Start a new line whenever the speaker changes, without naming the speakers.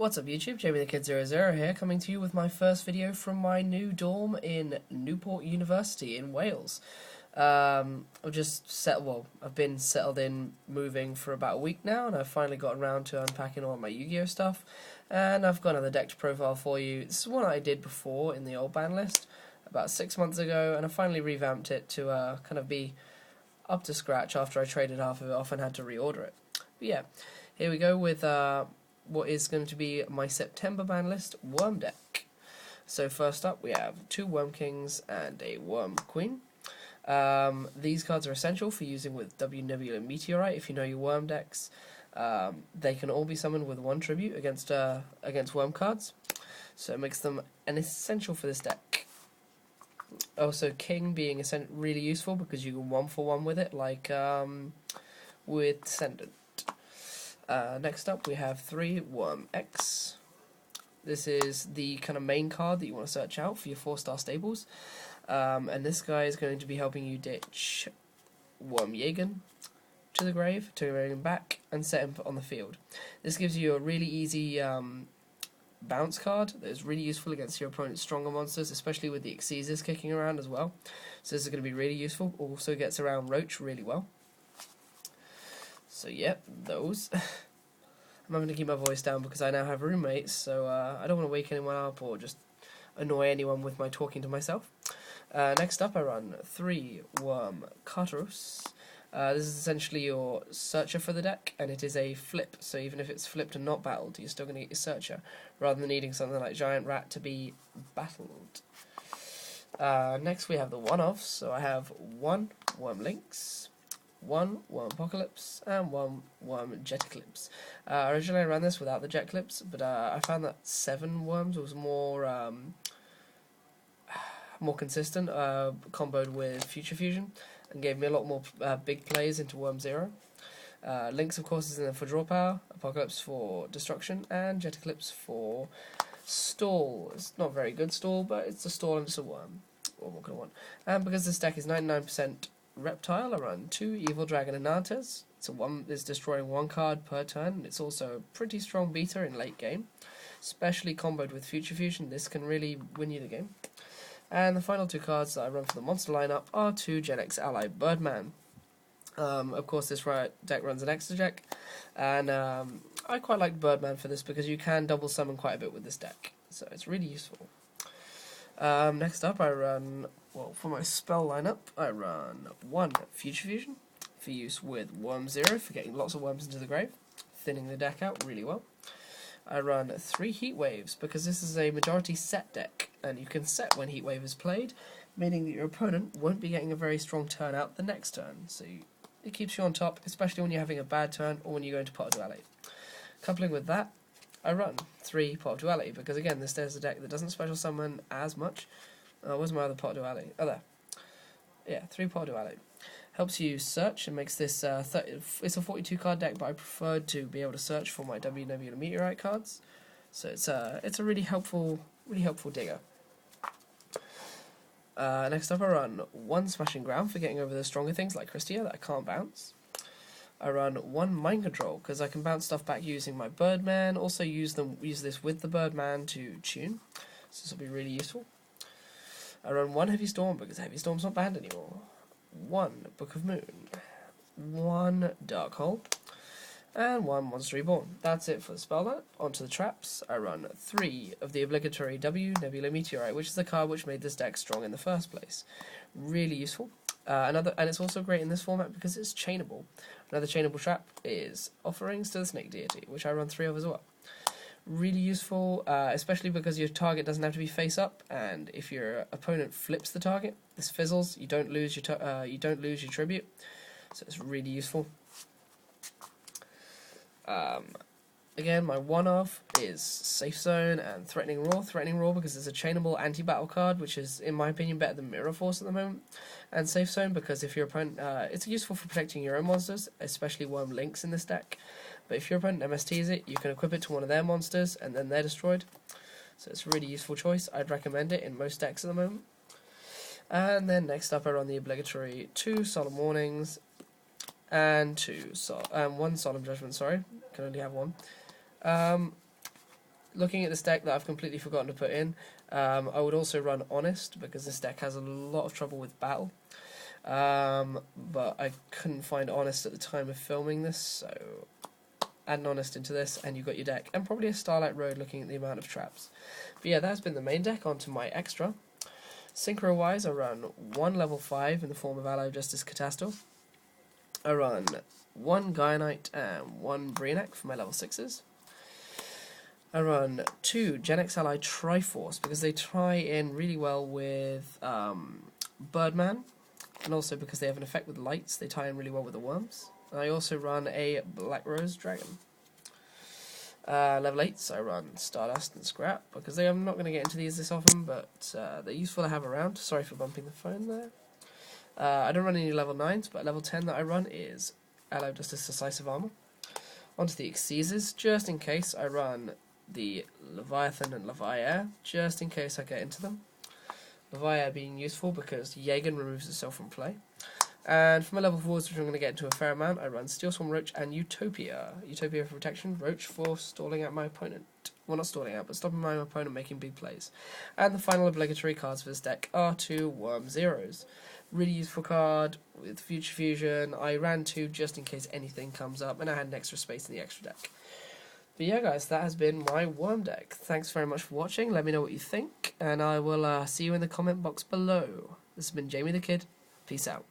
What's up YouTube, JamieTheKid00 here, coming to you with my first video from my new dorm in Newport University in Wales. I've been settled in moving for about a week now, and I've finally got around to unpacking all my Yu-Gi-Oh stuff, and I've got another decked profile for you. This is one I did before in the old ban list, about 6 months ago, and I finally revamped it to kind of be up to scratch after I traded half of it off and had to reorder it. But yeah, here we go with what is going to be my September ban list Worm deck. So first up we have 2 Worm Kings and a Worm Queen. These cards are essential for using with W Nebula Meteorite if you know your Worm decks. They can all be summoned with 1 tribute against Worm cards, so it makes them an essential for this deck. Also, King being really useful because you can 1-for-1 with it, like with Descendant. Next up we have 3 Worm X. This is the kind of main card that you want to search out for your 4-star stables. And this guy is going to be helping you ditch Worm Jagen to the grave, to bring him back, and set him on the field. This gives you a really easy bounce card that is really useful against your opponent's stronger monsters, especially with the Xyzs kicking around as well. So this is going to be really useful. Also gets around Roach really well. So yeah, those. I'm having to keep my voice down because I now have roommates, so I don't want to wake anyone up or just annoy anyone with my talking to myself. Next up I run 3 Worm Carteros. This is essentially your searcher for the deck, and it is a flip, so even if it's flipped and not battled, you're still going to get your searcher, rather than needing something like Giant Rat to be battled. Next we have the one-offs, so I have 1 Worm Lynx, 1 Worm Apocalypse, and 1 Worm Jet Eclipse. Originally I ran this without the Jet Eclipse, but I found that 7 worms was more consistent, comboed with Future Fusion, and gave me a lot more big plays into Worm Zero. Lynx, of course, is in there for draw power, Apocalypse for destruction, and Jet Eclipse for stall. It's not very good stall, but it's a stall and it's a worm. What more could I want? And because this deck is 99% Reptile, I run 2 Evil Dragon Anantes. It's destroying 1 card per turn, and it's also a pretty strong beater in late game. Especially comboed with Future Fusion, this can really win you the game. And the final 2 cards that I run for the monster lineup are 2 Gen X Ally Birdman. Of course, this deck runs an extra deck, and I quite like Birdman for this because you can double summon quite a bit with this deck, so it's really useful. Next up, I run, for my spell lineup, I run 1 Future Fusion for use with Worm Zero for getting lots of worms into the grave, thinning the deck out really well. I run 3 Heat Waves because this is a majority set deck, and you can set when Heat Wave is played, meaning that your opponent won't be getting a very strong turn out the next turn, so it keeps you on top, especially when you're having a bad turn or when you go into Pot of Duality. Coupling with that, I run 3 Pot of Duality because again, this is a deck that doesn't special summon as much. Where's my other Pot of Duality? Oh, there. Yeah, 3 Pot of Duality. Helps you search and makes this it's a 42 card deck, but I preferred to be able to search for my W Nebula Meteorite cards. So it's a really helpful digger. Next up I run 1 Smashing Ground for getting over the stronger things like Christia that I can't bounce. I run 1 Mind Control because I can bounce stuff back using my Birdman, also use this with the Birdman to tune, so this will be really useful. I run 1 Heavy Storm because Heavy Storm's not banned anymore. 1 Book of Moon, 1 Dark Hole, and 1 Monster Reborn. That's it for the spell line. Onto the traps. I run 3 of the obligatory W Nebula Meteorite, which is the card which made this deck strong in the first place. Really useful. And it's also great in this format because it's chainable. Another chainable trap is Offerings to the Snake Deity, which I run 3 of as well. Really useful, especially because your target doesn't have to be face up, and if your opponent flips the target, this fizzles. You don't lose your tribute, so it's really useful. Again, my one-off is Safe Zone and Threatening Roar. Threatening Roar because it's a chainable anti-battle card, which is, in my opinion, better than Mirror Force at the moment. And Safe Zone because if your opponent, it's useful for protecting your own monsters, especially Worm Lynx in this deck. But if your opponent MSTs it, you can equip it to one of their monsters, and then they're destroyed. So it's a really useful choice. I'd recommend it in most decks at the moment. And then next up I run the obligatory 2 Solemn Warnings and 1 Solemn Judgment, sorry. Can only have 1. looking at this deck that I've completely forgotten to put in, I would also run Honest, because this deck has a lot of trouble with battle. But I couldn't find Honest at the time of filming this, so add an Honest into this, and you've got your deck. And probably a Starlight Road, looking at the amount of traps. But yeah, that's been the main deck. Onto my extra. Synchro-wise, I run 1 level 5 in the form of Allo Justice Catastor. I run 1 Gaia Knight and 1 Brionac for my level 6s. I run 2 Genex Ally Triforce, because they tie in really well with Birdman, and also because they have an effect with lights, they tie in really well with the worms. And I also run a Black Rose Dragon. Level 8s, I run Stardust and Scrap, because I'm not going to get into these this often, but they're useful to have around. Sorry for bumping the phone there. I don't run any level 9s, but level 10 that I run is Allo Justice Decisive Armor. Onto the Exceeders, just in case I run the Leviathan and Leviair, just in case I get into them. Leviair being useful because Jagen removes itself from play. And for my level 4s, which I'm going to get into a fair amount, I run Steel Swarm Roach and Utopia. Utopia for protection, Roach for stalling out my opponent. Well, not stalling out, but stopping my opponent making big plays. And the final obligatory cards for this deck are 2 Worm Zeros. Really useful card with Future Fusion. I ran 2 just in case anything comes up, and I had an extra space in the extra deck. But yeah, guys, that has been my Worm deck. Thanks very much for watching. Let me know what you think, and I will see you in the comment box below. This has been Jamie the Kid. Peace out.